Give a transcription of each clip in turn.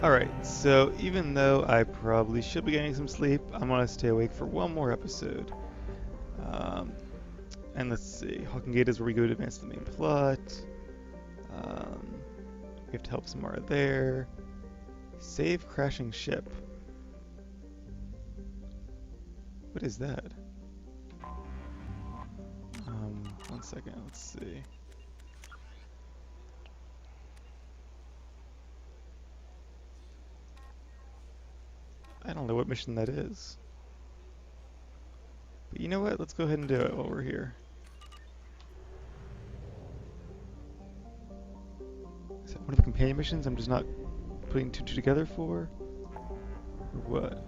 Alright, so even though I probably should be getting some sleep, I'm gonna stay awake for one more episode. Um, and let's see, Hawking Gate is where we go to advance the main plot. Um, we have to help Samara there. Save crashing ship. What is that? One second, let's see. I don't know what mission that is. But you know what? Let's go ahead and do it while we're here. Is that one of the companion missions I'm just not putting two together for? Or what?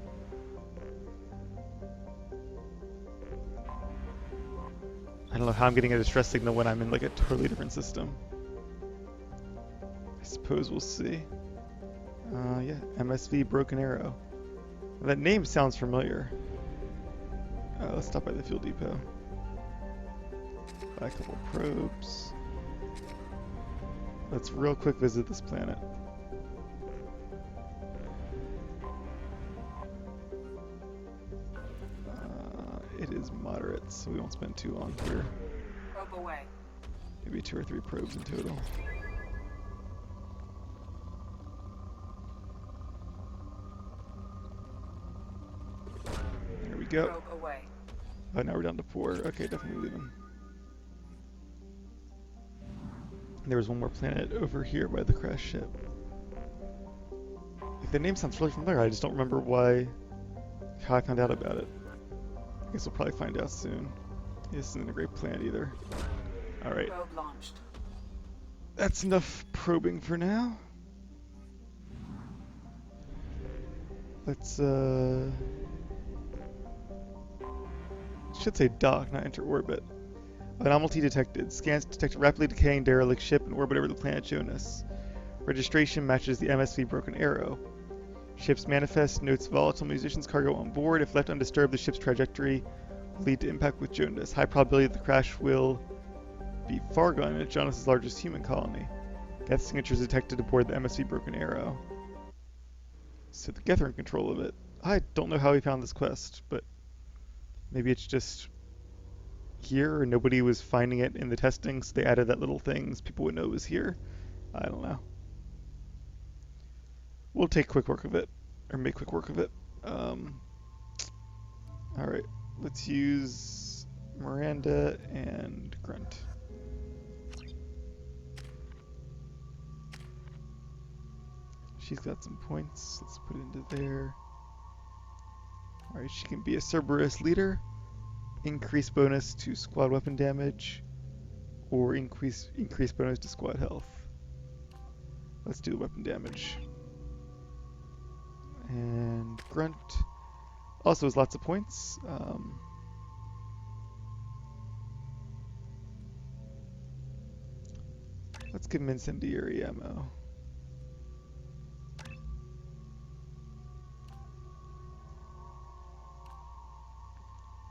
I don't know how I'm getting a distress signal when I'm in like a totally different system. I suppose we'll see. Yeah, MSV Broken Arrow. That name sounds familiar. Let's stop by the fuel depot. Buy a couple of probes. Let's real quick visit this planet. It is moderate, so we won't spend too long here. Probe away. Maybe 2 or 3 probes in total. There we go. Probe away. Oh, now we're down to 4. Okay, definitely leaving. There was one more planet over here by the crash ship. Like, the name sounds really familiar, I just don't remember how I found out about it. I guess we'll probably find out soon. This isn't a great planet either. Alright. Probe launched. That's enough probing for now. Let's, should say dock, not enter orbit. Anomaly detected. Scans detect a rapidly decaying derelict ship in orbit over the planet Jonas. Registration matches the MSV Broken Arrow. Ship's manifest notes volatile munitions cargo on board. If left undisturbed, the ship's trajectory will lead to impact with Jonas. High probability that the crash will be Fargon at Jonas' largest human colony. Geth signatures detected aboard the MSV Broken Arrow. So the Geth are in control of it. I don't know how he found this quest, but maybe it's just here and nobody was finding it in the testing, so they added that little thing so people would know it was here. I don't know. We'll take quick work of it, or make quick work of it. Alright, let's use Miranda and Grunt. She's got some points, let's put it into there. Alright, she can be a Cerberus leader, increase bonus to squad weapon damage, or increase bonus to squad health. Let's do weapon damage. And Grunt also has lots of points. Let's give him incendiary ammo.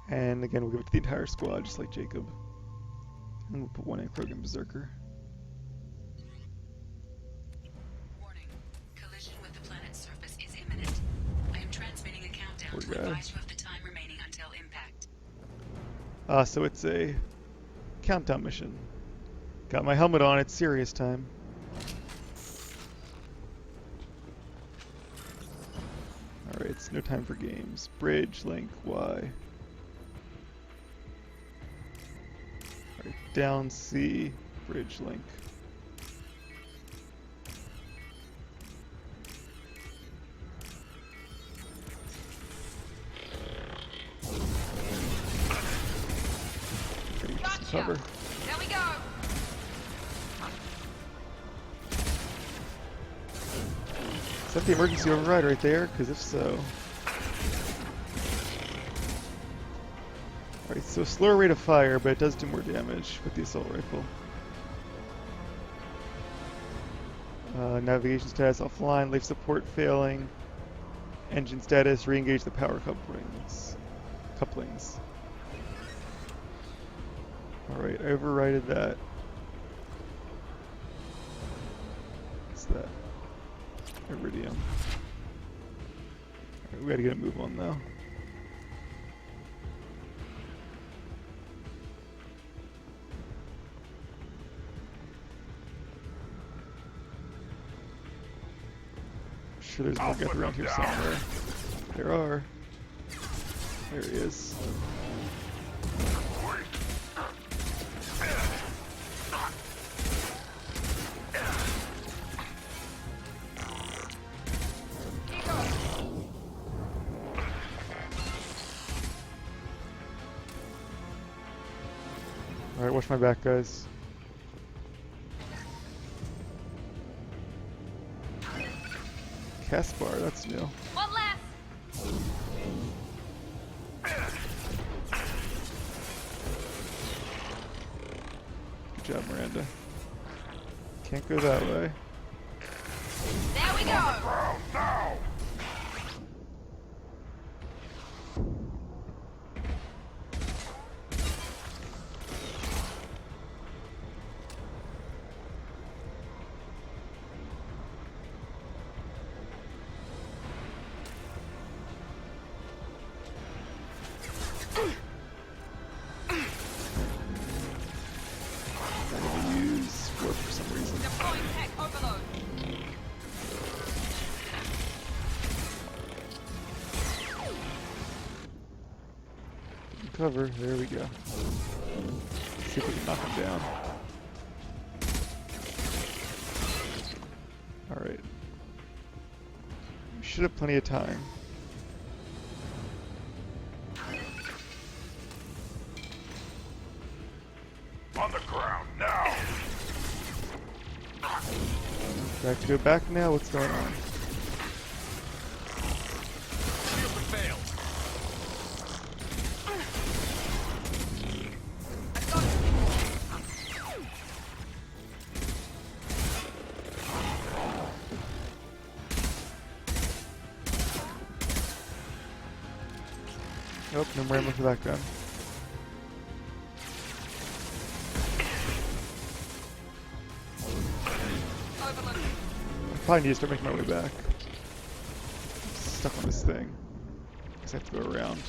And again, we'll give it to the entire squad, just like Jacob. And we'll put one in Krogan Berserker. Warning. Collision with the planet's surface is imminent. I am transmitting a countdown Poor to guy. advise you of the time remaining until impact. So it's a countdown mission. Got my helmet on, it's serious time. Alright, it's no time for games. Bridge, link, Y. Alright, down C, bridge, link. Okay, get some cover. There we go. Is that the emergency override right there? Because if so... Alright, so slower rate of fire, but it does do more damage with the assault rifle. Navigation status offline, life support failing. Engine status, re-engage the power couplings. Alright, I overrided that. What's that? Iridium. Alright, we gotta get a move on though. I'm sure there's more guys around here somewhere. There are. There he is. Alright, watch my back, guys. Caspar, that's new. One less. Good job, Miranda. Can't go that way. There we go. I'm gonna use warp for some reason. Deploying tech overload. Cover, there we go. See if we can knock him down. Alright. We should have plenty of time. On the ground now. Do I have to go back now? What's going on? Shield failed. Nope, no more ammo for that gun. Overload. I probably need to start making my way back. I'm stuck on this thing. Guess I have to go around.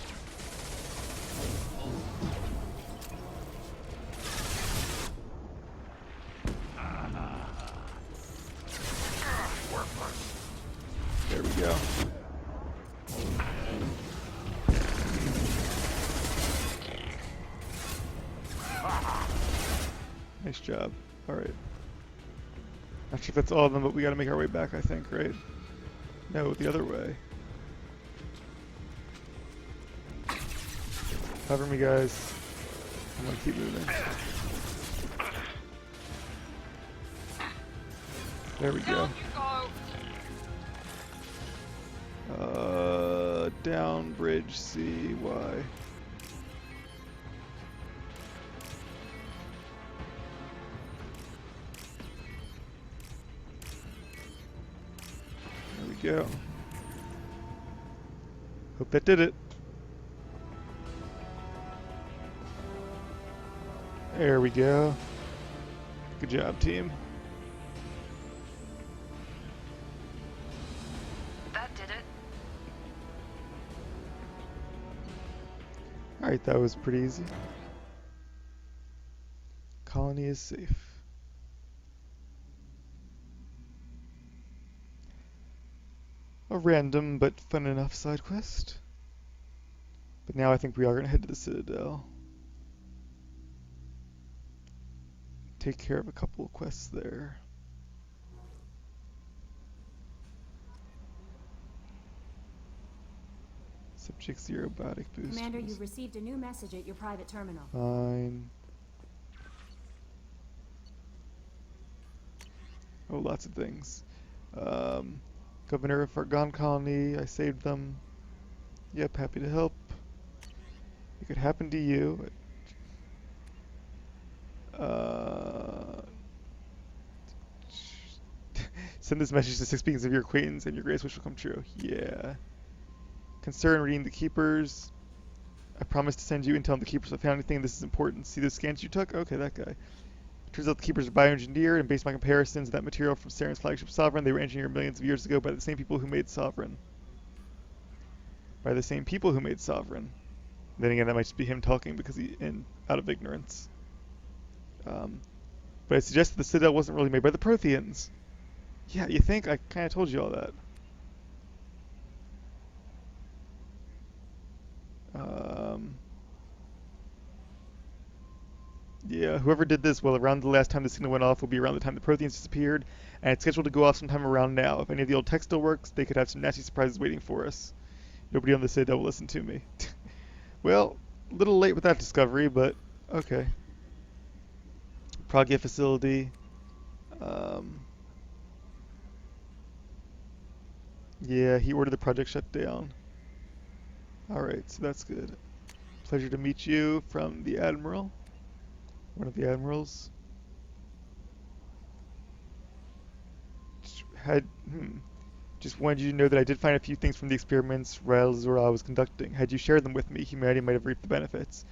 There we go. Nice job. Alright. Not sure if that's all of them, but we gotta make our way back, I think, right? No, the other way. Cover me, guys. I'm gonna keep moving. There we go. Down you go. Down bridge C, Y. There we go. Hope that did it. There we go. Good job, team. That did it. Alright, that was pretty easy. Colony is safe. A random but fun enough side quest. But now I think we are going to head to the Citadel. Take care of a couple of quests there. Subject 0 biotic boost. Commander, you've received a new message at your private terminal. Fine. Oh, lots of things. Governor of Fargon Colony, I saved them. Yep, happy to help. It could happen to you. Send this message to 6 beings of your acquaintance and your greatest wish will come true. Yeah. Concern reading the Keepers. I promise to send you intel on the Keepers if I found anything. This is important. See the scans you took? Okay, that guy. Turns out the Keepers are bioengineered, and based on my comparisons of that material from Saren's flagship Sovereign, they were engineered millions of years ago by the same people who made Sovereign. By the same people who made Sovereign. Then again, that might just be him talking because out of ignorance. But I suggested the Citadel wasn't really made by the Protheans. Yeah, you think? I kind of told you all that. Yeah, whoever did this, well, around the last time the signal went off will be around the time the Protheans disappeared, and it's scheduled to go off sometime around now. If any of the old tech still works, they could have some nasty surprises waiting for us. Nobody on the Citadel will listen to me. Well, a little late with that discovery, but okay. Progya facility. Yeah, he ordered the project shut down. Alright, so that's good. Pleasure to meet you from the Admiral. One of the Admirals. Just wanted you to know that I did find a few things from the experiments Zora was conducting. Had you shared them with me, humanity might have reaped the benefits.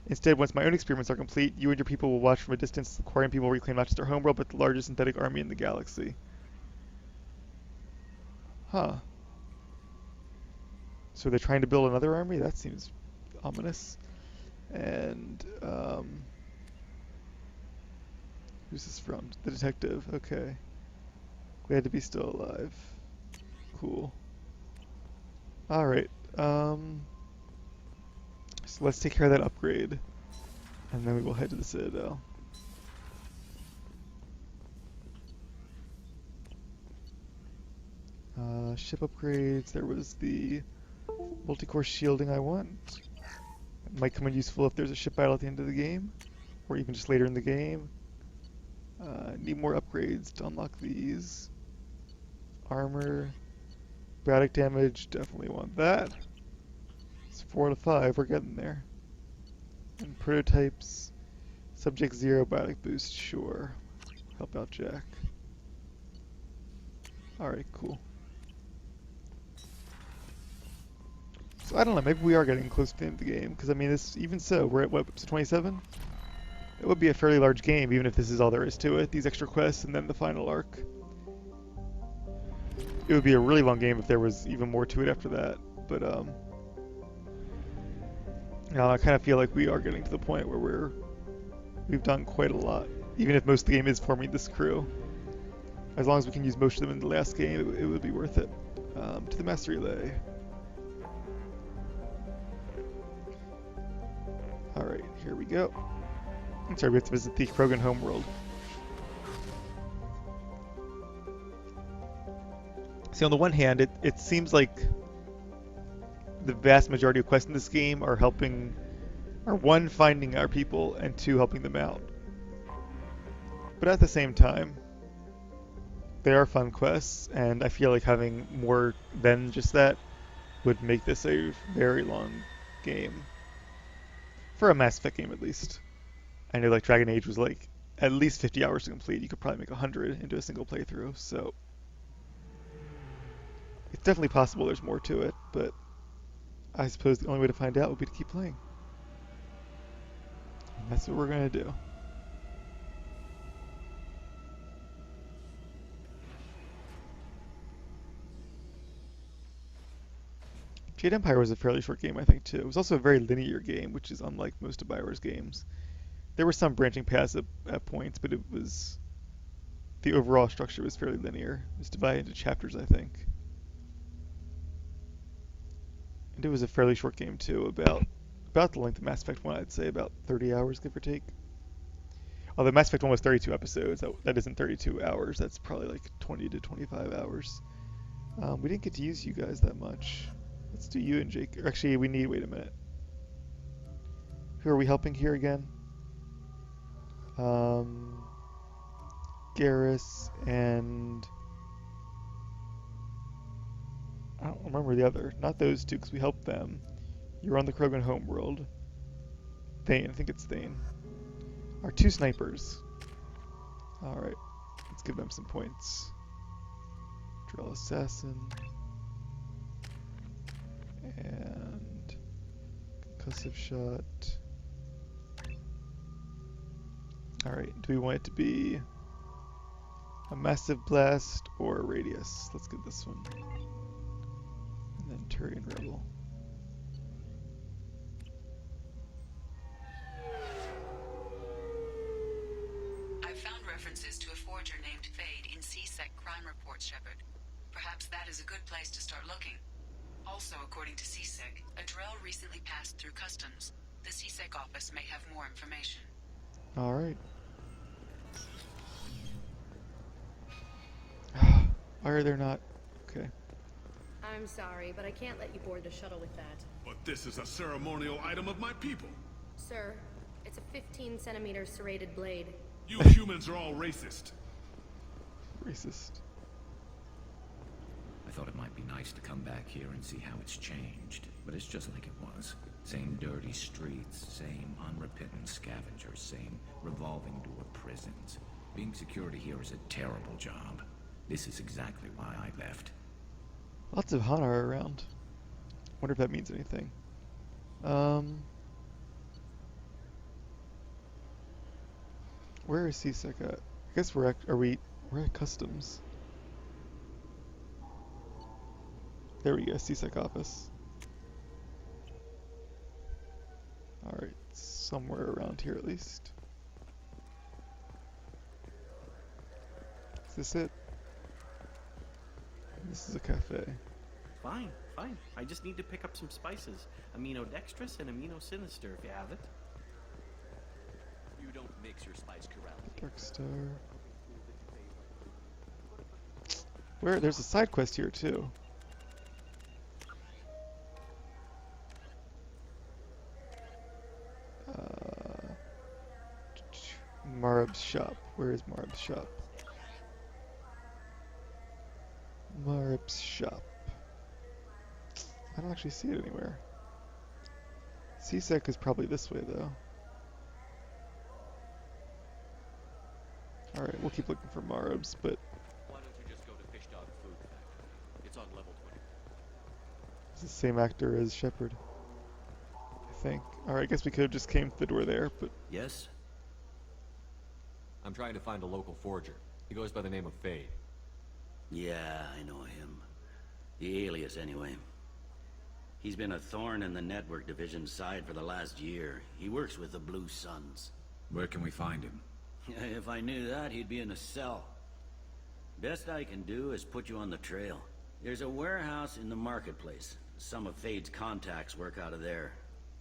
Instead, once my own experiments are complete, you and your people will watch from a distance as the Quarian people reclaim not just their homeworld, but the largest synthetic army in the galaxy. Huh. So they're trying to build another army? That seems ominous. And, who's this from? The detective. Okay. Glad to be still alive. Cool. Alright, so let's take care of that upgrade. And then we will head to the Citadel. Ship upgrades. There was the multi-core shielding I want. It might come in useful if there's a ship battle at the end of the game, or even just later in the game. Need more upgrades to unlock these. Armor, braddock damage, definitely want that. It's 4 out of 5, we're getting there. And prototypes, subject 0, braddock boost, sure. Help out Jack. Alright, cool. So I don't know, maybe we are getting close to the end of the game, because I mean, even so, we're at what, episode 27? It would be a fairly large game, even if this is all there is to it, these extra quests and then the final arc. It would be a really long game if there was even more to it after that, but I kind of feel like we are getting to the point where we've done quite a lot, even if most of the game is forming this crew. As long as we can use most of them in the last game, it would be worth it. To the Master Relay. Alright, here we go. I'm sorry, we have to visit the Krogan homeworld. See, on the one hand, it seems like the vast majority of quests in this game are one, finding our people, and two, helping them out. But at the same time, they are fun quests, and I feel like having more than just that would make this a very long game. For a Mass Effect game, at least. I know like Dragon Age was like at least 50 hours to complete. You could probably make 100 into a single playthrough, so it's definitely possible there's more to it, but I suppose the only way to find out would be to keep playing. And that's what we're going to do. Jade Empire was a fairly short game, I think, too. It was also a very linear game, which is unlike most of Bioware's games. There were some branching paths at points, but the overall structure was fairly linear. It was divided into chapters, I think. And it was a fairly short game, too, about the length of Mass Effect 1, I'd say, about 30 hours, give or take. Although Mass Effect 1 was 32 episodes, that isn't 32 hours, that's probably like 20 to 25 hours. We didn't get to use you guys that much. Let's do you and Jake. Actually, wait a minute. Who are we helping here again? Garrus and... I don't remember the other. Not those two, because we helped them. You're on the Krogan homeworld. Thane, I think it's Thane. Our two snipers. Alright, let's give them some points. Drill Assassin. And concussive shot. Alright, do we want it to be a massive blast or a radius? Let's get this one. And then Turian Rebel. I've found references to a forger named Fade in CSEC crime reports, Shepard. Perhaps that is a good place to start looking. Also, according to CSEC, a Drell recently passed through customs. The CSEC office may have more information. Alright. Why are there not? Okay. I'm sorry, but I can't let you board the shuttle with that. But this is a ceremonial item of my people. Sir, it's a 15-centimeter serrated blade. You humans are all racist. Racist. I thought it might be nice to come back here and see how it's changed, but it's just like it was. Same dirty streets, same unrepentant scavengers, same revolving door prisons. Being security here is a terrible job. This is exactly why I left. Lots of Hana around. Wonder if that means anything. Where is CSEC at? I guess we're at customs. There we go, CSEC office. Alright, somewhere around here at least. Is this it? This is a cafe. Fine, fine. I just need to pick up some spices. Aminodextrous and aminosinister if you have it. You don't mix your spice correct. Dark Star. Where? There's a side quest here too. Marab's shop. Where is Marab's shop? Marab's shop. I don't actually see it anywhere. CSEC is probably this way though. Alright, we'll keep looking for Marab's, but Why don't you just go to Fish Dog Food Factory? It's on level 20. it's the same actor as Shepard, I think. Alright, I guess we could have just came to the door there, but Yes? I'm trying to find a local forger. He goes by the name of Fade. Yeah, I know him. The alias, anyway. He's been a thorn in the network division's side for the last year. He works with the Blue Suns. Where can we find him? If I knew that, he'd be in a cell. Best I can do is put you on the trail. There's a warehouse in the marketplace. Some of Fade's contacts work out of there.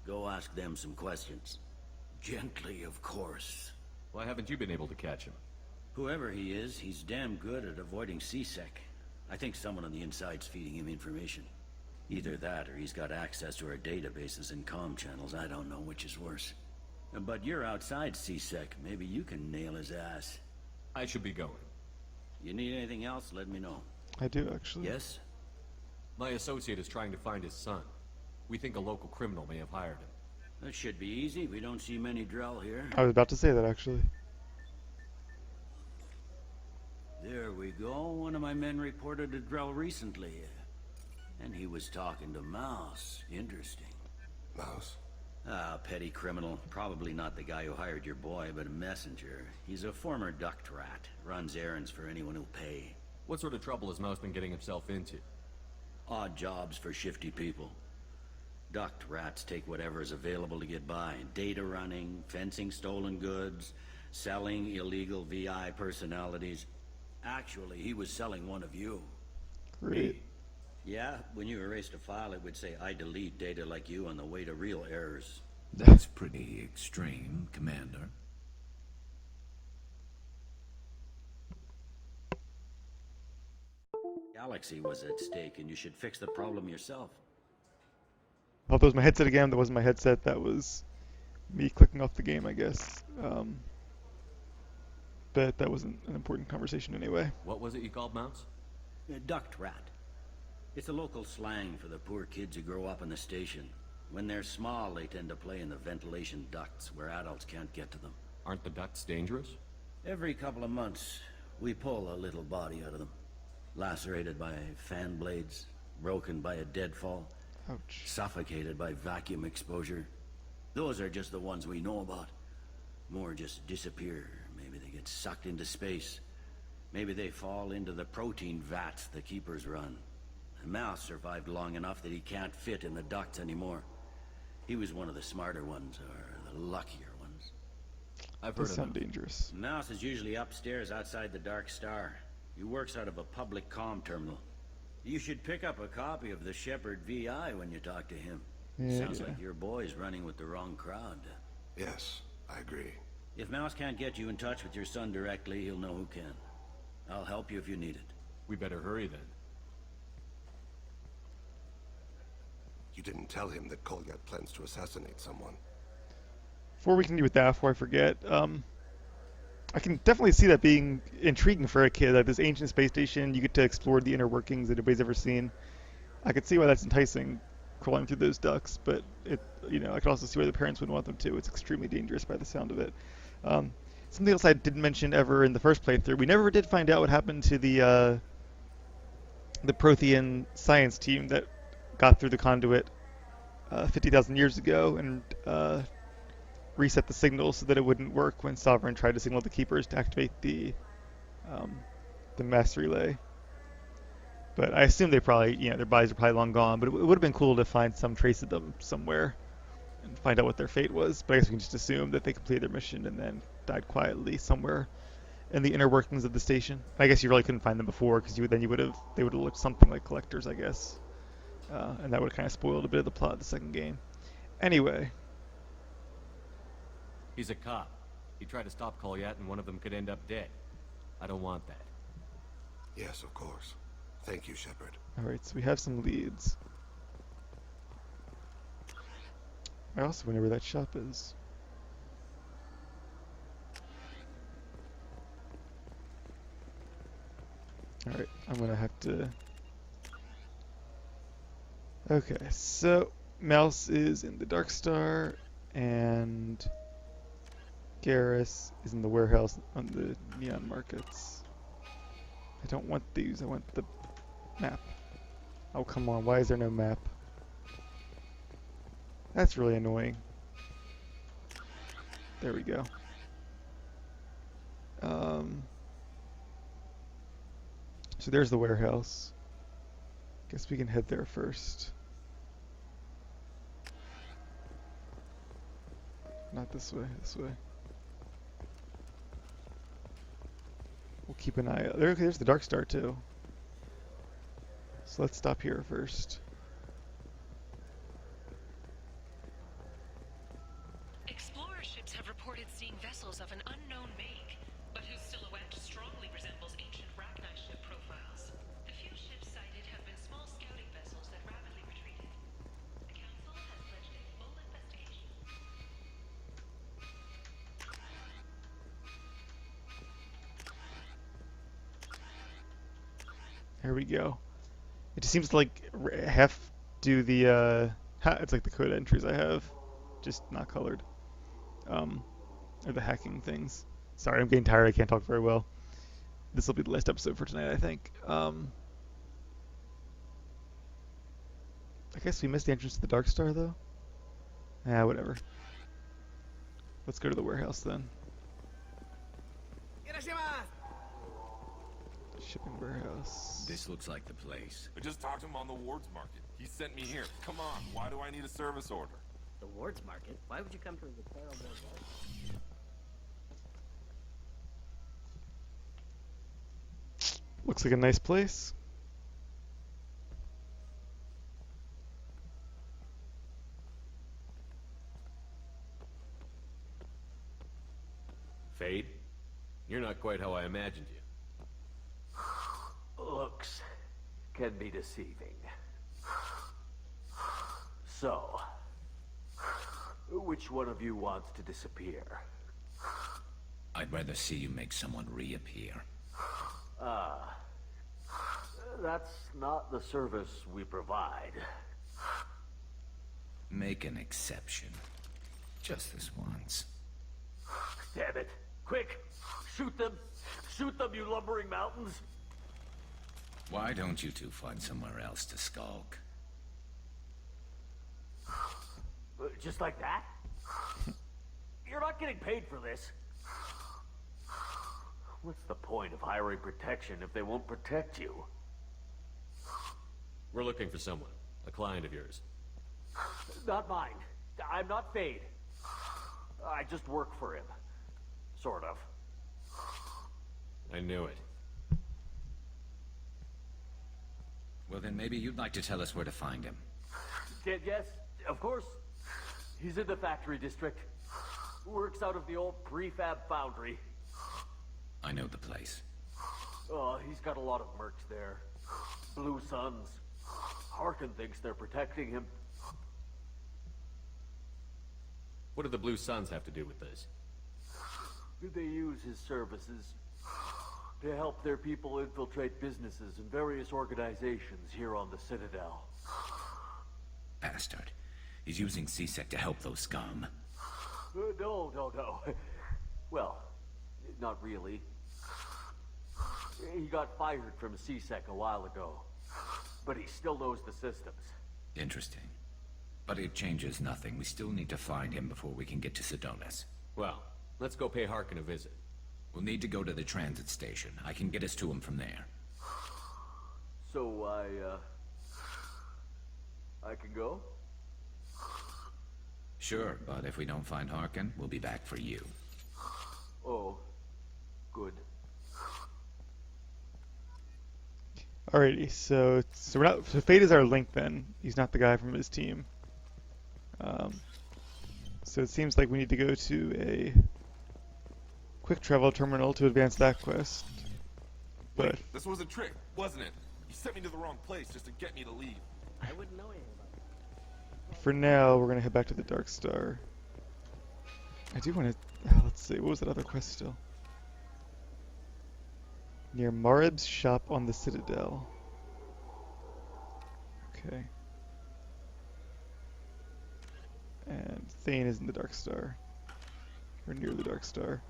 Go ask them some questions. Gently, of course. Why haven't you been able to catch him? Whoever he is, he's damn good at avoiding CSEC. I think someone on the inside's feeding him information. Either that, or he's got access to our databases and comm channels. I don't know which is worse. But you're outside CSEC. Maybe you can nail his ass. I should be going. You need anything else, let me know. I do actually. Yes? My associate is trying to find his son. We think a local criminal may have hired him. That should be easy. We don't see many Drell here. I was about to say that actually. There we go. One of my men reported to Drell recently. And he was talking to Mouse. Interesting. Mouse. Ah, petty criminal. Probably not the guy who hired your boy, but a messenger. He's a former duct rat. Runs errands for anyone who'll pay. What sort of trouble has Mouse been getting himself into? Odd jobs for shifty people. Duct rats take whatever is available to get by. Data running, fencing stolen goods, selling illegal VI personalities. Actually, he was selling one of you. Great. Yeah, when you erased a file, it would say, I delete data like you on the way to real errors. That's pretty extreme, Commander. Galaxy was at stake, and you should fix the problem yourself. Oh, that was my headset again. That wasn't my headset. That was me clicking off the game, I guess. But that wasn't an important conversation anyway. What was it you called Mouse? A duct rat. It's a local slang for the poor kids who grow up in the station. When they're small, they tend to play in the ventilation ducts where adults can't get to them. Aren't the ducts dangerous? Every couple of months, we pull a little body out of them. Lacerated by fan blades, broken by a deadfall, Ouch. suffocated by vacuum exposure. Those are just the ones we know about. More just disappear. Maybe they get sucked into space. Maybe they fall into the protein vats the Keepers run. The mouse survived long enough that he can't fit in the ducts anymore. He was one of the smarter ones, or the luckier ones. I've heard Does of sound them. dangerous. The mouse is usually upstairs outside the Dark Star. He works out of a public comm terminal. You should pick up a copy of the Shepherd VI when you talk to him. Sounds like your boy's running with the wrong crowd. Yes, I agree. If Mouse can't get you in touch with your son directly, he'll know who can. I'll help you if you need it. We better hurry then. You didn't tell him that Kolyat plans to assassinate someone. Before we continue with that, before I forget, I can definitely see that being intriguing for a kid. Like this ancient space station, you get to explore the inner workings that nobody's ever seen. I could see why that's enticing, crawling through those ducts. But I could also see why the parents wouldn't want them to. It's extremely dangerous by the sound of it. Something else I didn't mention ever in the first playthrough, we never did find out what happened to the Prothean science team that got through the conduit 50,000 years ago and reset the signal so that it wouldn't work when Sovereign tried to signal the Keepers to activate the mass relay. But I assume they probably, their bodies are probably long gone. But it would have been cool to find some trace of them somewhere and find out what their fate was. But I guess we can just assume that they completed their mission and then died quietly somewhere in the inner workings of the station. I guess you really couldn't find them before because they would have looked something like collectors, I guess. And that would have kind of spoiled a bit of the plot of the second game. Anyway. He's a cop. He tried to stop Kolyat and one of them could end up dead. I don't want that. Yes, of course. Thank you, Shepard. Alright, so we have some leads. I also wonder where that shop is. Alright, I'm gonna have to... Okay, so Mouse is in the Dark Star, and Garrus is in the warehouse on the neon markets. I don't want these, I want the map. Oh, come on, why is there no map? That's really annoying. There we go. So there's the warehouse. Guess we can head there first. Not this way, this way. We'll keep an eye out. There's the Dark Star too. So let's stop here first. Explorer ships have reported seeing vessels of an unknown make, but whose silhouette strongly resembles ancient Rachni ship profiles. The few ships sighted have been small scouting vessels that rapidly retreated. The Council has pledged a full investigation. There we go. It just seems to like half do the it's like the code entries I have, just not colored. Or the hacking things. Sorry, I'm getting tired. I can't talk very well. This will be the last episode for tonight, I think. I guess we missed the entrance to the Dark Star, though. Whatever. Let's go to the warehouse then. Shipping warehouse. This looks like the place. I just talked to him on the Wards Market. He sent me here. Come on, why do I need a service order? The Wards Market? Why would you come to the terrible place? Looks like a nice place. Fade? You're not quite how I imagined you. Looks can be deceiving. So, which one of you wants to disappear? I'd rather see you make someone reappear. That's not the service we provide. Make an exception. Just this once. Damn it. Quick! Shoot them! Shoot them, you lumbering mountains! Why don't you two find somewhere else to skulk? Just like that? You're not getting paid for this. What's the point of hiring protection if they won't protect you? We're looking for someone. A client of yours. Not mine. I'm not Fade. I just work for him. Sort of. I knew it. Well, then maybe you'd like to tell us where to find him. Yes, of course. He's in the factory district. Works out of the old prefab foundry. I know the place. Oh, he's got a lot of mercs there. Blue Suns. Harkin thinks they're protecting him. What do the Blue Suns have to do with this? They use his services to help their people infiltrate businesses and various organizations here on the Citadel. Bastard. He's using CSEC to help those scum. No. Well, not really. He got fired from CSEC a while ago, but he still knows the systems. Interesting. But it changes nothing. We still need to find him before we can get to Sedonis. Well, let's go pay Harkin a visit. We'll need to go to the transit station. I can get us to him from there. So I can go? Sure, but if we don't find Harkin, we'll be back for you. Oh, good. Alrighty, so Fade is our link then. He's not the guy from his team. So it seems like we need to go to a quick travel terminal to advance that quest. But Wait, this was a trick, wasn't it? You sent me to the wrong place just to get me to leave. I wouldn't know anything about it. for now, we're gonna head back to the Dark Star. I do want to. Let's see. What was that other quest still? Near Marib's shop on the Citadel. Okay. And Thane is in the Dark Star. Or near the Dark Star.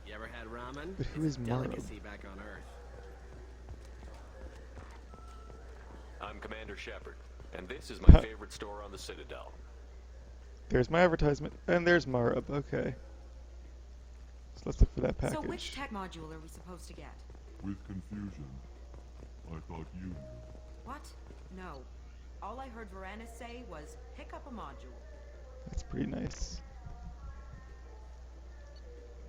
You ever had ramen? But who It's is a Marib? delicacy back on Earth. I'm Commander Shepard, and this is my Huh. favorite store on the Citadel. There's my advertisement, and there's Marib. Okay. So let's look for that package. So which tech module are we supposed to get? With confusion. I thought you knew. What? No. All I heard Varanus say was, pick up a module. That's pretty nice.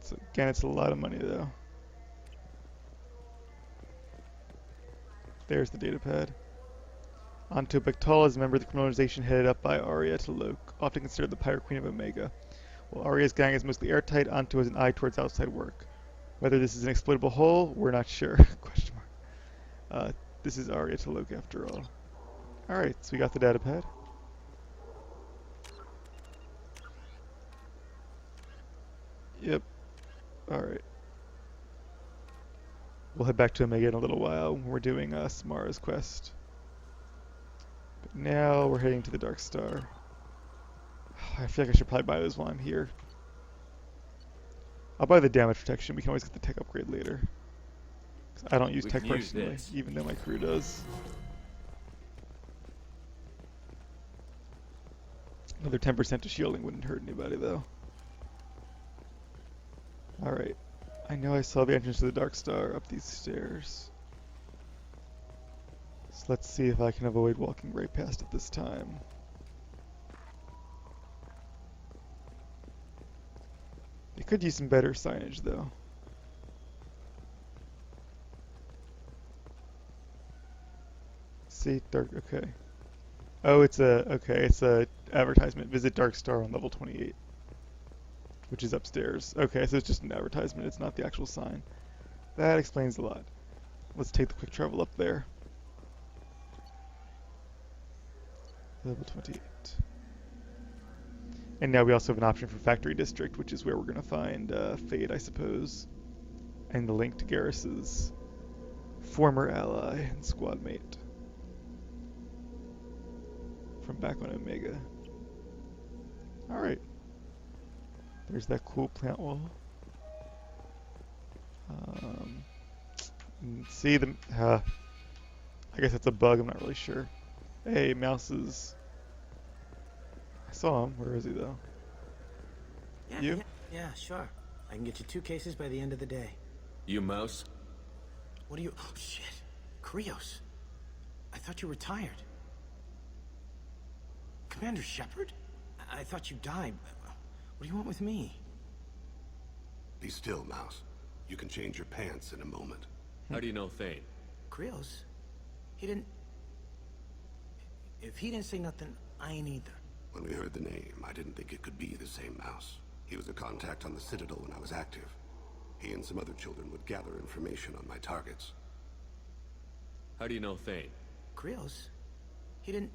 So again, it's a lot of money though. There's the datapad. Anto Bactal is a member of the criminal organization headed up by Arya T'Loak, often considered the Pirate Queen of Omega. While Arya's gang is mostly airtight, Anto has an eye towards outside work. Whether this is an exploitable hole, we're not sure. Question mark. This is Arya T'Loak after all. Alright, so we got the datapad. Yep. Alright. We'll head back to Omega in a little while when we're doing Samara's quest. But now we're heading to the Dark Star. I feel like I should probably buy those while I'm here. I'll buy the damage protection. We can always get the tech upgrade later. 'Cause I don't use We tech can use personally, this. even though my crew does. Another 10% to shielding wouldn't hurt anybody though. Alright. I know I saw the entrance to the Dark Star up these stairs. So let's see if I can avoid walking right past it this time. They could use some better signage though. See, dark, okay. Oh, it's a advertisement. Visit Dark Star on level 28. Which is upstairs. Okay, so it's just an advertisement, it's not the actual sign. That explains a lot. Let's take the quick travel up there. Level 28. And now we also have an option for Factory District, which is where we're going to find Fade, I suppose. And the link to Garrus's former ally and squad mate. From back on Omega. Alright. There's that cool plant wall. See the... I guess that's a bug, I'm not really sure. Hey, mouses. I saw him. Where is he, though? Yeah, You? yeah, sure. I can get you 2 cases by the end of the day. You Mouse? What are you... Oh, shit. Krios. I thought you were retired. Commander Shepard? I thought you died. What do you want with me? Be still, Mouse. You can change your pants in a moment. How do you know Thane? Krios? He didn't... If he didn't say nothing, I ain't either. When we heard the name, I didn't think it could be the same Mouse. He was a contact on the Citadel when I was active. He and some other children would gather information on my targets. How do you know Thane? Krios? He didn't...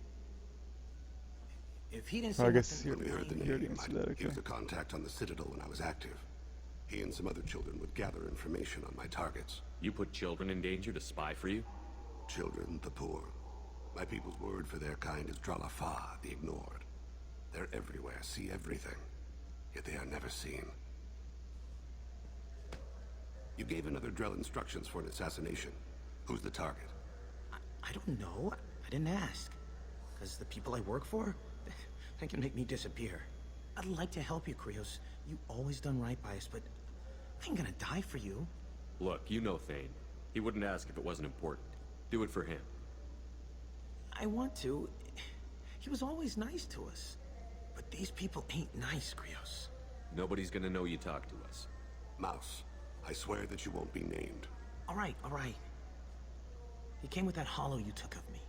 If he didn't say I guess nothing... When we heard the he already name, answered that, he was okay. a contact on the Citadel when I was active. He and some other children would gather information on my targets. You put children in danger to spy for you? Children, the poor. My people's word for their kind is Dralafa, the ignored. They're everywhere, see everything. Yet they are never seen. You gave another Drell instructions for an assassination. Who's the target? I don't know. I didn't ask. Because the people I work for, they can make me disappear. I'd like to help you, Krios. You always done right by us, but I ain't gonna die for you. Look, you know Thane. He wouldn't ask if it wasn't important. Do it for him. I want to. He was always nice to us. But these people ain't nice, Krios. Nobody's gonna know you talk to us. Mouse, I swear that you won't be named. All right, all right. He came with that hollow you took of me.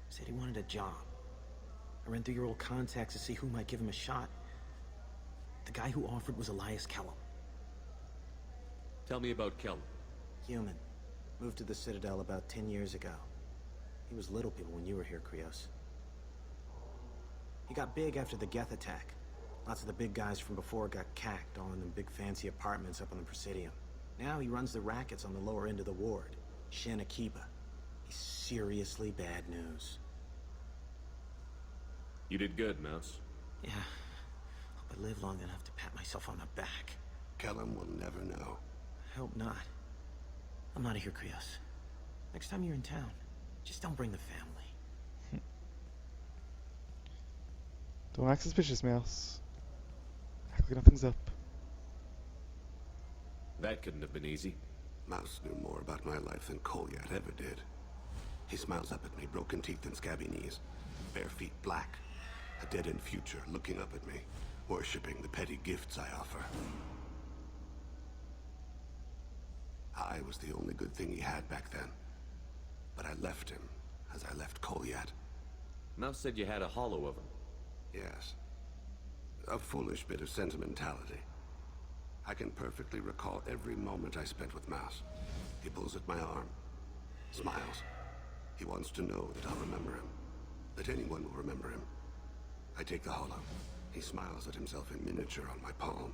Said he wanted a job. I ran through your old contacts to see who might give him a shot. The guy who offered was Elias Kellum. Tell me about Kellum. Human. Moved to the Citadel about 10 years ago. He was little people when you were here, Krios. He got big after the Geth attack. Lots of the big guys from before got cacked all in them big fancy apartments up on the Presidium. Now he runs the rackets on the lower end of the ward. Shin Akiba. He's seriously bad news. You did good, Mouse. Yeah. Hope I live long enough to pat myself on the back. Kellum will never know. I hope not. I'm out of here, Krios. Next time you're in town, just don't bring the family. Don't act suspicious, Mouse. Act like nothing's up. That couldn't have been easy. Mouse knew more about my life than Kolyat ever did. He smiles up at me, broken teeth and scabby knees. Bare feet black. A dead-end future looking up at me, worshipping the petty gifts I offer. I was the only good thing he had back then. But I left him, as I left Kolyat. Mouse said you had a hollow of him. Yes. A foolish bit of sentimentality. I can perfectly recall every moment I spent with Mouse. He pulls at my arm, smiles. He wants to know that I'll remember him, that anyone will remember him. I take the hollow. He smiles at himself in miniature on my palm.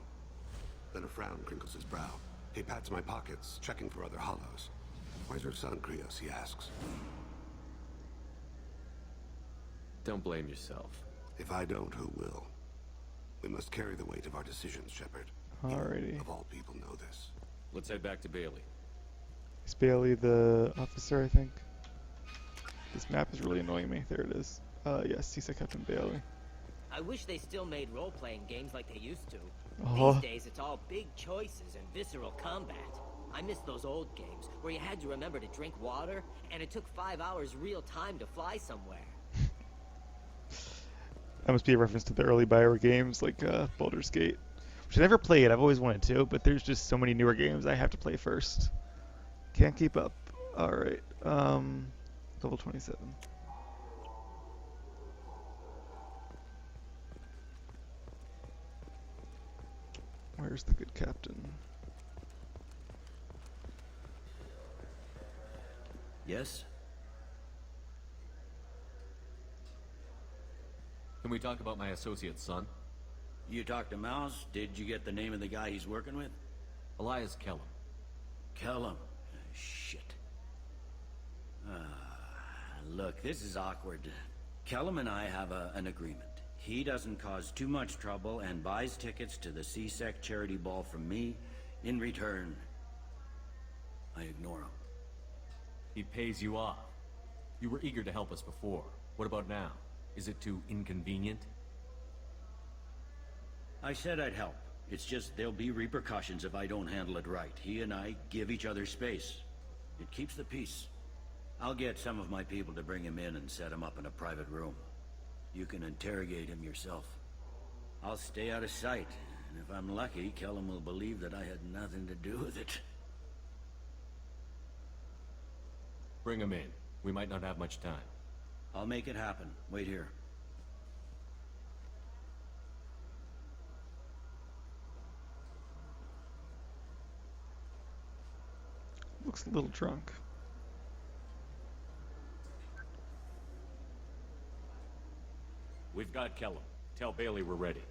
Then a frown crinkles his brow. He pats my pockets, checking for other hollows. Where's your son, Krios? He asks. Don't blame yourself. If I don't, who will? We must carry the weight of our decisions, Shepard. Alrighty. Of all people know this. Let's head back to Bailey. Is Bailey the officer, I think? This map is really annoying me. There it is. Yes, he said Captain Bailey. I wish they still made role-playing games like they used to. Oh. These days, it's all big choices and visceral combat. I miss those old games where you had to remember to drink water, and it took 5 hours real time to fly somewhere. That must be a reference to the early Bioware games like Baldur's Gate, which I never played. I've always wanted to, but there's just so many newer games I have to play first. Can't keep up. Alright, level 27. Where's the good captain? Yes? Can we talk about my associate's son? You talked to Mouse? Did you get the name of the guy he's working with? Elias Kellum. Kellum? Shit. Look, this is awkward. Kellum and I have an agreement. He doesn't cause too much trouble and buys tickets to the CSEC charity ball from me. In return, I ignore him. He pays you off. You were eager to help us before. What about now? Is it too inconvenient? I said I'd help, It's just there'll be repercussions if I don't handle it right. He and I give each other space. It keeps the peace. I'll get some of my people to bring him in and set him up in a private room. You can interrogate him yourself. I'll stay out of sight, and if I'm lucky, Kellum will believe that I had nothing to do with it. Bring him in. We might not have much time. I'll make it happen. Wait here. Looks a little drunk. We've got Kellum. Tell Bailey we're ready.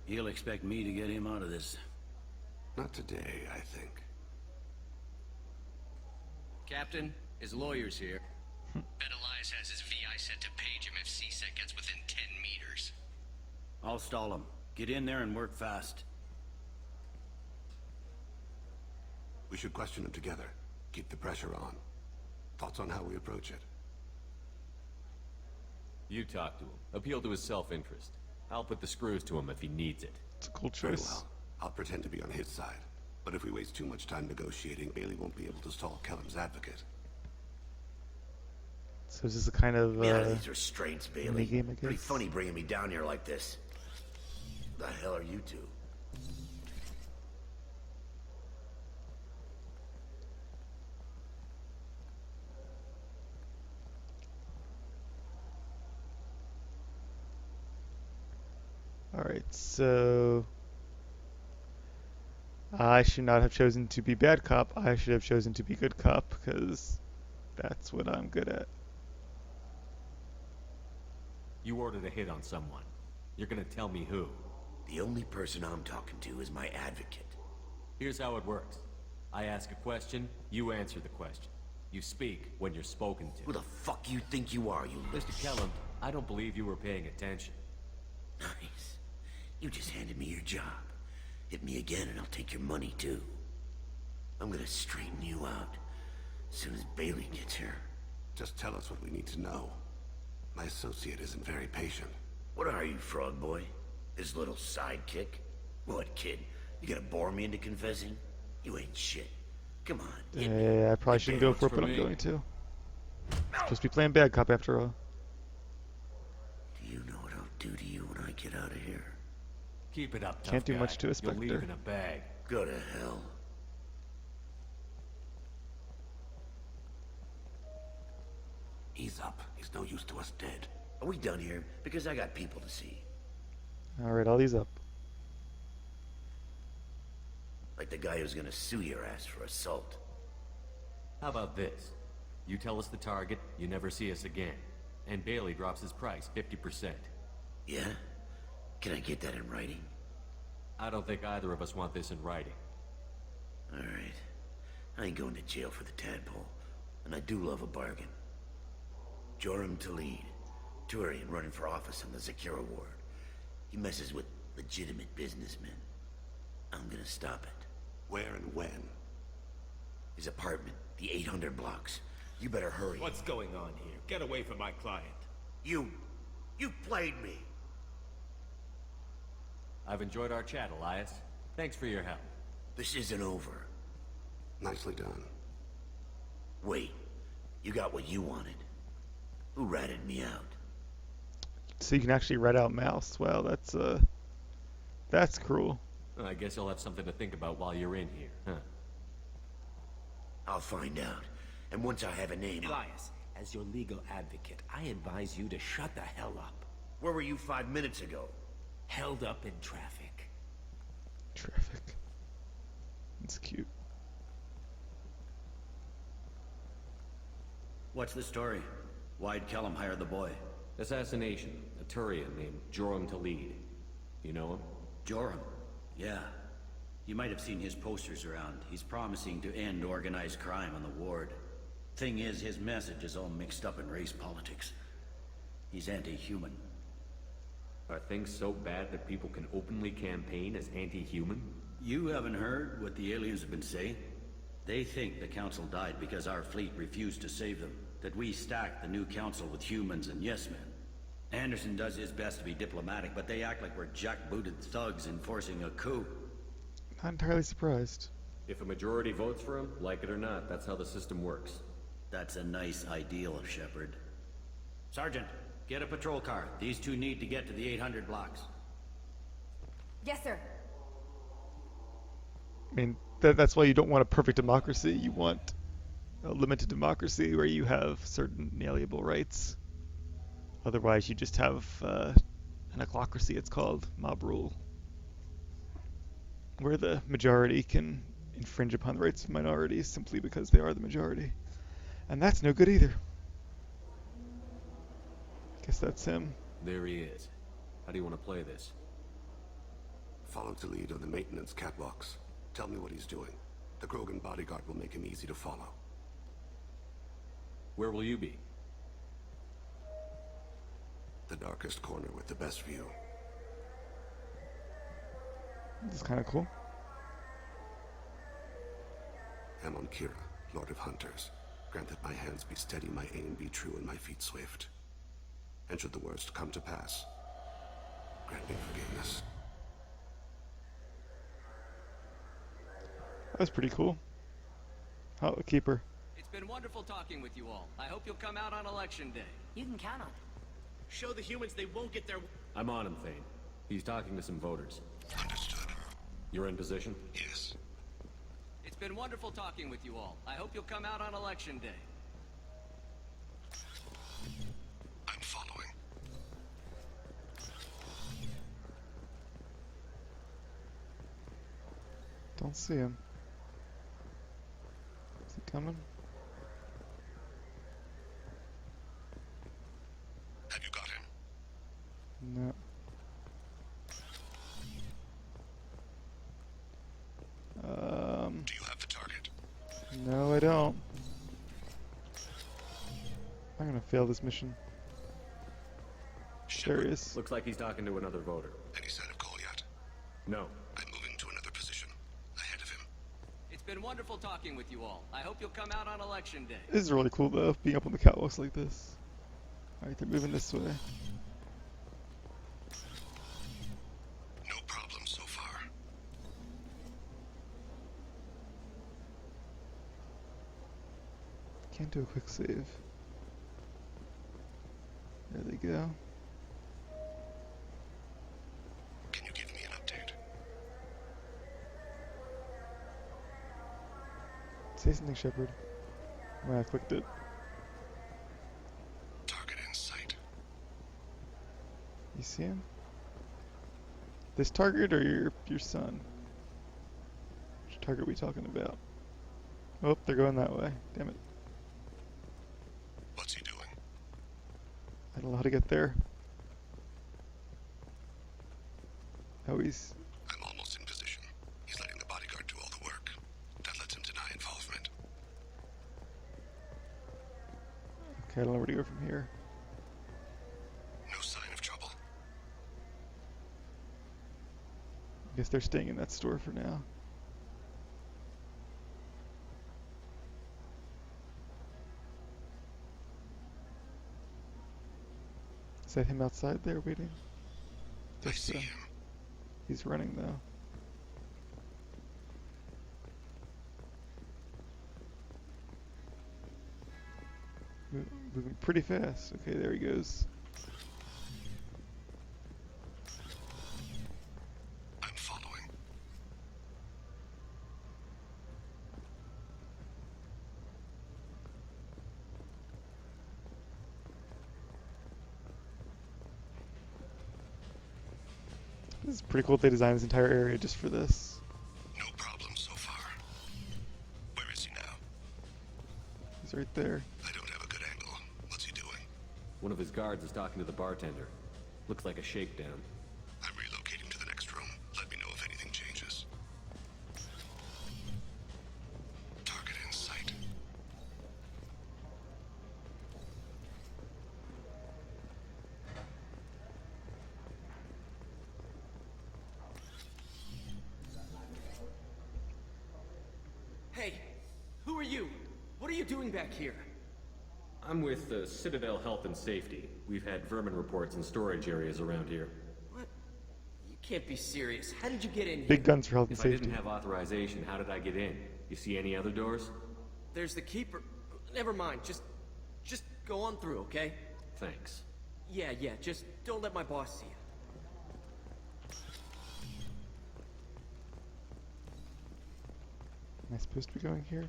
He'll expect me to get him out of this. Not today, I think. Captain, his lawyer's here. Bet Elias has his VI set to page him if CSEC gets within 10 meters. I'll stall him. Get in there and work fast. We should question him together. Keep the pressure on. Thoughts on how we approach it? You talk to him. Appeal to his self-interest. I'll put the screws to him if he needs it. It's a cool Very choice. well. I'll pretend to be on his side. But if we waste too much time negotiating, Bailey won't be able to stall Kellum's advocate. So is this a kind of Get out of these restraints, Bailey. minigame, I guess? Pretty funny bringing me down here like this. The hell are you two? Alright, so I should not have chosen to be bad cop. I should have chosen to be good cop, because that's what I'm good at. You ordered a hit on someone. You're gonna tell me who. The only person I'm talking to is my advocate. Here's how it works. I ask a question, you answer the question. You speak when you're spoken to. Who the fuck you think you are, you Mr. Kellum, I don't believe you were paying attention. Nice. You just handed me your job. Hit me again and I'll take your money too. I'm gonna straighten you out as soon as Bailey gets here. Just tell us what we need to know. My associate isn't very patient. What are you, frog boy? His little sidekick? What, kid? You gonna bore me into confessing? You ain't shit. Come on. Yeah, I probably shouldn't go for it, but I'm going to. Just be playing bad cop after all. Do you know what I'll do to you when I get out of here? Keep it up, tough Can't do guy. much to a You'll leave Spectre. in a bag. Go to hell. Ease up. He's no use to us dead. Are we done here? Because I got people to see. Alright, I'll ease up. Like the guy who's gonna sue your ass for assault. How about this? You tell us the target, you never see us again. And Bailey drops his price 50%. Yeah? Can I get that in writing? I don't think either of us want this in writing. Alright. I ain't going to jail for the tadpole. And I do love a bargain. Joram Talid. Turian running for office on the Zakira ward. He messes with legitimate businessmen. I'm gonna stop it. Where and when? His apartment, the 800 blocks. You better hurry. What's going on here? Get away from my client. You played me. I've enjoyed our chat, Elias. Thanks for your help. This isn't over. Nicely done. Wait, you got what you wanted. Who ratted me out? So you can actually rat out mouse. Well, that's cruel. I guess you'll have something to think about while you're in here, huh? I'll find out. And once I have a name... Elias, as your legal advocate, I advise you to shut the hell up. Where were you 5 minutes ago? Held up in traffic. Traffic. It's cute. What's the story? Why'd Kellum hire the boy? Assassination. A Turian named Joram Talid. You know him? Joram? Yeah. You might have seen his posters around. He's promising to end organized crime on the ward. Thing is, his message is all mixed up in race politics. He's anti-human. Are things so bad that people can openly campaign as anti-human? You haven't heard what the aliens have been saying? They think the Council died because our fleet refused to save them. that we stack the new council with humans and yes-men. Anderson does his best to be diplomatic, but they act like we're jackbooted thugs enforcing a coup. Not entirely surprised. If a majority votes for him, like it or not, that's how the system works. That's a nice ideal, Shepard. Sergeant, get a patrol car. These two need to get to the 800 blocks. Yes, sir. I mean, that's why you don't want a perfect democracy. You want a limited democracy where you have certain inalienable rights. Otherwise, you just have an ochlocracy, it's called, mob rule, where the majority can infringe upon the rights of minorities simply because they are the majority. And that's no good either. Guess that's him. There he is. How do you want to play this? Follow to lead on the maintenance catwalks. Tell me what he's doing. The Krogan bodyguard will make him easy to follow. Where will you be? The darkest corner with the best view. This is kind of cool. Amon Kira, Lord of Hunters. Grant that my hands be steady, my aim be true, and my feet swift. And should the worst come to pass, grant me forgiveness. That was pretty cool. Oh, a keeper. It's been wonderful talking with you all. I hope you'll come out on election day. You can count on it. Show the humans they won't get their... I'm on him, Thane. He's talking to some voters. Understood. You're in position? Yes. It's been wonderful talking with you all. I hope you'll come out on election day. I'm following. Don't see him. Is he coming? Have you got him? No. Do you have the target? No, I don't. I'm gonna fail this mission. There he is. Looks like he's talking to another voter. Any sign of Kolyat? No. I'm moving to another position. Ahead of him. It's been wonderful talking with you all. I hope you'll come out on election day. This is really cool though, being up on the catwalks like this. Alright, they're moving this way. No problem so far. Can't do a quick save. There they go. Can you give me an update? Say something, Shepard. Well, I clicked it. Target in sight. You see him? This target or your son? Which target are we talking about? Oh, they're going that way. Damn it. What's he doing? I don't know how to get there. Oh, he's... I'm almost in position. He's letting the bodyguard do all the work. That lets him deny involvement. Okay, I don't know where to go from here. No sign of trouble. I guess they're staying in that store for now. Is that him outside there waiting? I see him. He's running though. Moving pretty fast. Okay, there he goes. I'm following. This is pretty cool. They designed this entire area just for this. No problem so far. Where is he now? He's right there. I don't have a good angle. What's he doing? One of his guards is talking to the bartender. Looks like a shakedown. I'm relocating to the next room. Let me know if anything changes. Target in sight. Hey, who are you? What are you doing back here? I'm with Citadel Health and Safety. We've had vermin reports in storage areas around here. What? You can't be serious. How did you get in here? Big guns for health and If I safety. didn't have authorization, how did I get in? You see any other doors? There's the keeper. Never mind. Just go on through, okay? Thanks. Yeah. Just don't let my boss see you. Am I supposed to be going here?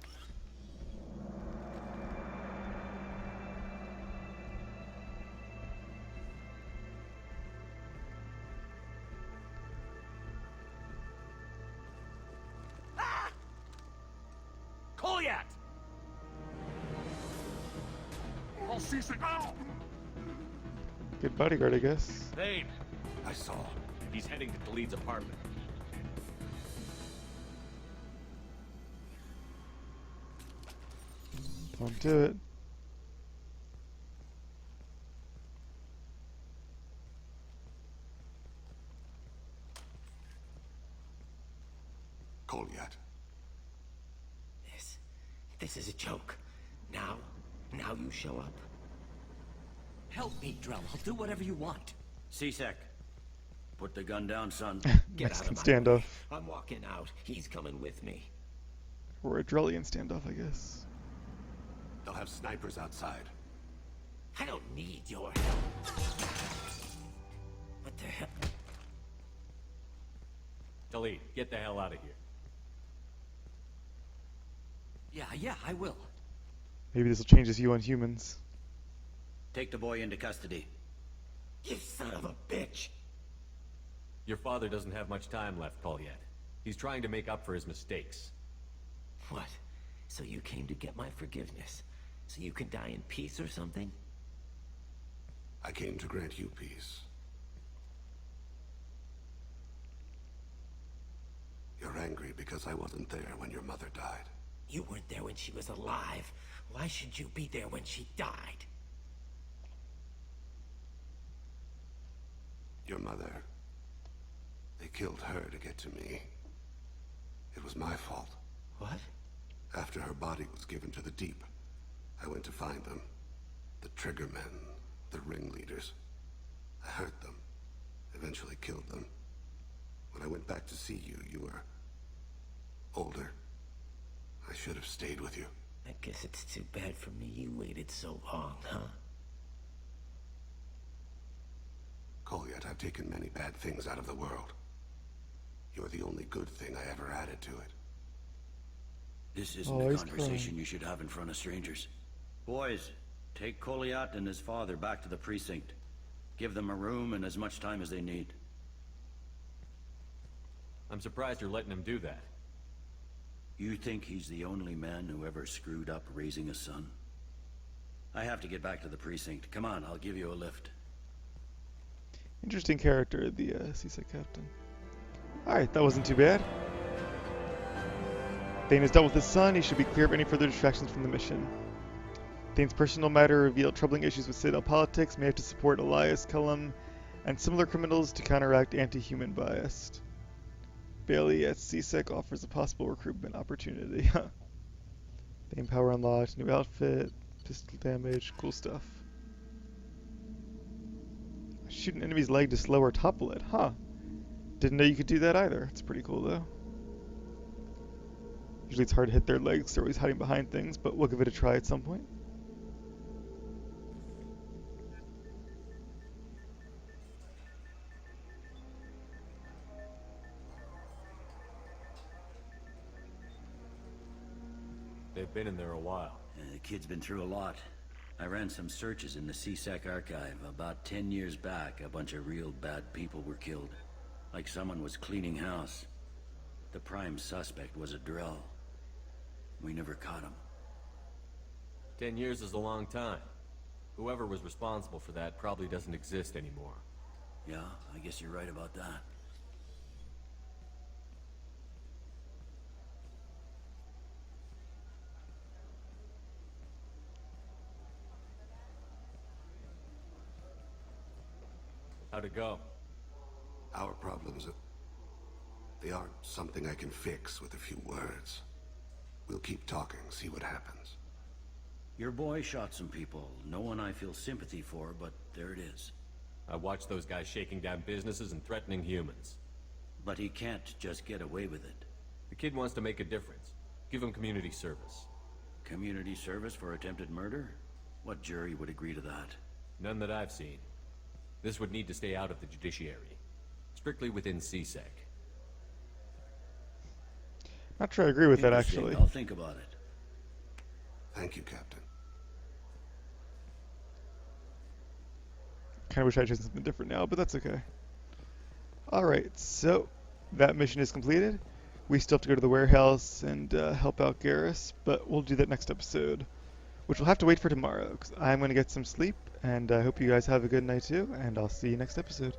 Kolyat! I'll cease it now! Good bodyguard, I guess. Thane! I saw. He's heading to Khalid's apartment. Don't do it. Kolyat. This is a joke. Now you show up. Help me, Drell. I'll do whatever you want. C-Sec, put the gun down, son. Get out Mexican of my standoff. way. I'm walking out. He's coming with me. Or a Drellian standoff, I guess. They'll have snipers outside. I don't need your help. What the hell? Khalid, get the hell out of here. Yeah, I will. Maybe this will change his view on humans. Take the boy into custody. You son of a bitch! Your father doesn't have much time left, Kolyat. He's trying to make up for his mistakes. What? So you came to get my forgiveness? So you can die in peace or something? I came to grant you peace. You're angry because I wasn't there when your mother died. You weren't there when she was alive. Why should you be there when she died? Your mother. They killed her to get to me. It was my fault. What? After her body was given to the deep, I went to find them. The triggermen, the ringleaders. I hurt them. Eventually killed them. When I went back to see you, you were older. I should have stayed with you. I guess it's too bad for me you waited so long, huh? Kolyat, I've taken many bad things out of the world. You're the only good thing I ever added to it. This isn't a conversation you should have in front of strangers. Boys, take Kolyat and his father back to the precinct. Give them a room and as much time as they need. I'm surprised you're letting him do that. You think he's the only man who ever screwed up raising a son? I have to get back to the precinct. Come on, I'll give you a lift. Interesting character, the CSEC captain. Alright, that wasn't too bad. Thane has dealt with his son. He should be clear of any further distractions from the mission. Thane's personal matter revealed troubling issues with Citadel politics, may have to support Elias, Cullum, and similar criminals to counteract anti-human bias. Bailey at CSEC offers a possible recruitment opportunity. Thane power unlocked, new outfit, pistol damage, cool stuff. Shoot an enemy's leg to slow or topple it, huh? Didn't know you could do that either. It's pretty cool though. Usually it's hard to hit their legs, they're always hiding behind things, but we'll give it a try at some point. They've been in there a while. The kid's been through a lot. I ran some searches in the CSEC archive. About 10 years back, a bunch of real bad people were killed. Like someone was cleaning house. The prime suspect was a Drell. We never caught him. 10 years is a long time. Whoever was responsible for that probably doesn't exist anymore. Yeah, I guess you're right about that. How'd it go? Our problems, they aren't something I can fix with a few words. We'll keep talking, see what happens. Your boy shot some people. No one I feel sympathy for, but there it is. I watched those guys shaking down businesses and threatening humans. But he can't just get away with it. The kid wants to make a difference. Give him community service. Community service for attempted murder? What jury would agree to that? None that I've seen. This would need to stay out of the judiciary. Strictly within CSEC. Not sure I agree with that, actually. I'll think about it. Thank you, Captain. Kind of wish I had chosen something different now, but that's okay. Alright, so that mission is completed. We still have to go to the warehouse and help out Garrus, but we'll do that next episode, which we'll have to wait for tomorrow, because I'm going to get some sleep, and I hope you guys have a good night too, and I'll see you next episode.